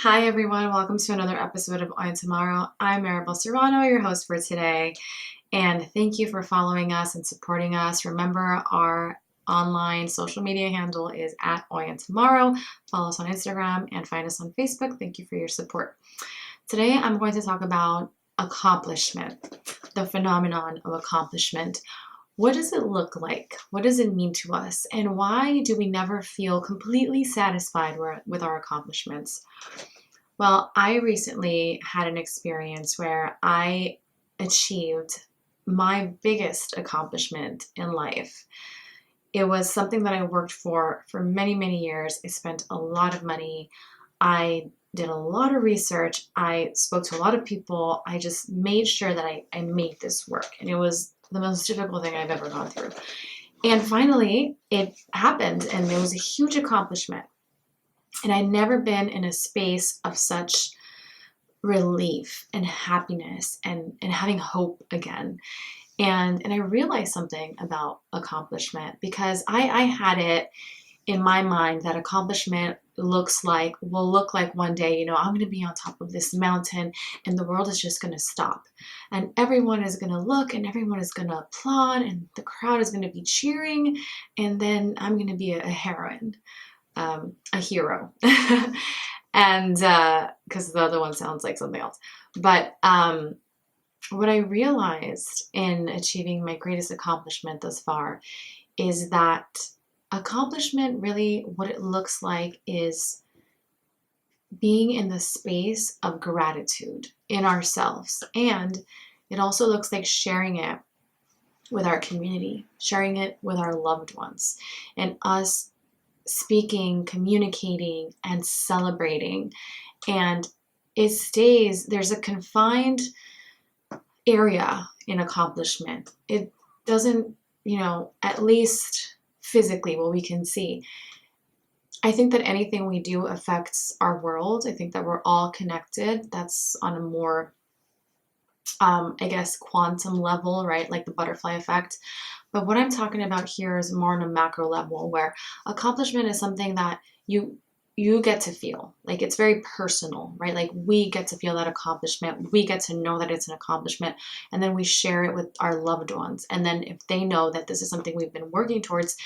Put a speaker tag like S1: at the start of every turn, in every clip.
S1: Hi everyone, welcome to another episode of On Tomorrow. I'm Maribel Serrano, your host for today, and thank you for following us and supporting us. Remember, our online social media handle is at On Tomorrow. Follow us on Instagram and find us on Facebook. Thank you for your support. Today I'm going to talk about accomplishment, the phenomenon of accomplishment. What does it look like? What does it mean to us? And why do we never feel completely satisfied with our accomplishments? Well, I recently had an experience where I achieved my biggest accomplishment in life. It was something that I worked for many, many years. I spent a lot of money. I did a lot of research. I spoke to a lot of people. I just made sure that I made this work. And it was the most difficult thing I've ever gone through. And finally, it happened, and it was a huge accomplishment. And I'd never been in a space of such relief and happiness and having hope again. And I realized something about accomplishment because I had it in my mind that accomplishment will look like one day, I'm going to be on top of this mountain and the world is just going to stop. And everyone is going to look and everyone is going to applaud and the crowd is going to be cheering. And then I'm going to be a heroine, a hero. And because the other one sounds like something else. But what I realized in achieving my greatest accomplishment thus far is that accomplishment, really what it looks like, is being in the space of gratitude in ourselves. And it also looks like sharing it with our community, sharing it with our loved ones, and us speaking, communicating, and celebrating. And there's a confined area in accomplishment. It doesn't, at least physically, what we can see. I think that anything we do affects our world. I think that we're all connected. That's on a more, quantum level, right? Like the butterfly effect. But what I'm talking about here is more on a macro level, where accomplishment is something that you get to feel. Like, it's very personal, right? Like, we get to feel that accomplishment. We get to know that it's an accomplishment. And then we share it with our loved ones. And then if they know that this is something we've been working towards,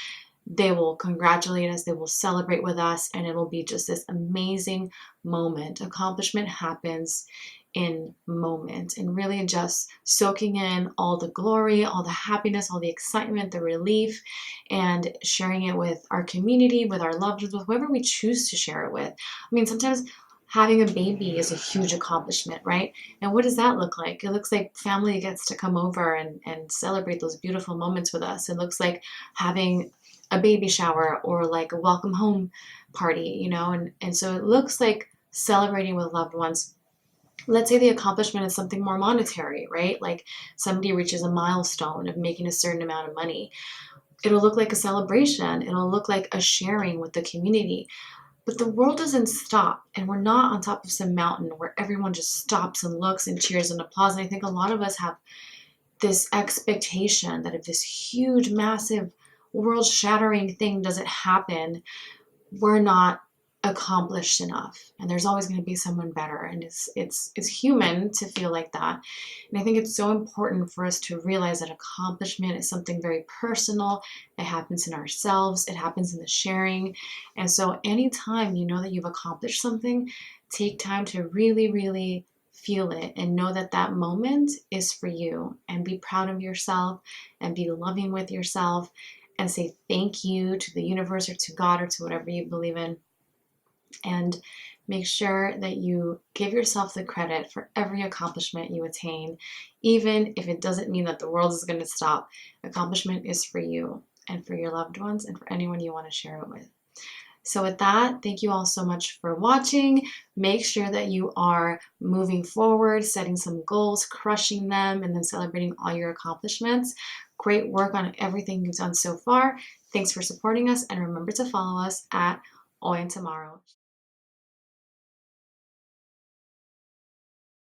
S1: they will congratulate us, they will celebrate with us, and it'll be just this amazing moment. Accomplishment happens in moment, and really just soaking in all the glory, all the happiness, all the excitement, the relief, and sharing it with our community, with our loved ones, with whoever we choose to share it with. I mean, sometimes having a baby is a huge accomplishment, right? And what does that look like? It looks like family gets to come over and celebrate those beautiful moments with us. It looks like having a baby shower or like a welcome home party, and so it looks like celebrating with loved ones. Let's say the accomplishment is something more monetary, right? Like somebody reaches a milestone of making a certain amount of money. It'll look like a celebration. It'll look like a sharing with the community. But the world doesn't stop, and we're not on top of some mountain where everyone just stops and looks and cheers and applauds. And I think a lot of us have this expectation that if this huge, massive, world-shattering thing doesn't happen, we're not accomplished enough, and there's always going to be someone better. And it's human to feel like that. And I think it's so important for us to realize that accomplishment is something very personal. It happens in ourselves, it happens in the sharing. And so anytime you know that you've accomplished something, take time to really, really feel it and know that that moment is for you, and be proud of yourself and be loving with yourself and say thank you to the universe or to God or to whatever you believe in. And make sure that you give yourself the credit for every accomplishment you attain, even if it doesn't mean that the world is going to stop. Accomplishment is for you and for your loved ones and for anyone you want to share it with. So with that, thank you all so much for watching. Make sure that you are moving forward, setting some goals, crushing them, and then celebrating all your accomplishments. Great work on everything you've done so far. Thanks for supporting us, and remember to follow us at On Tomorrow.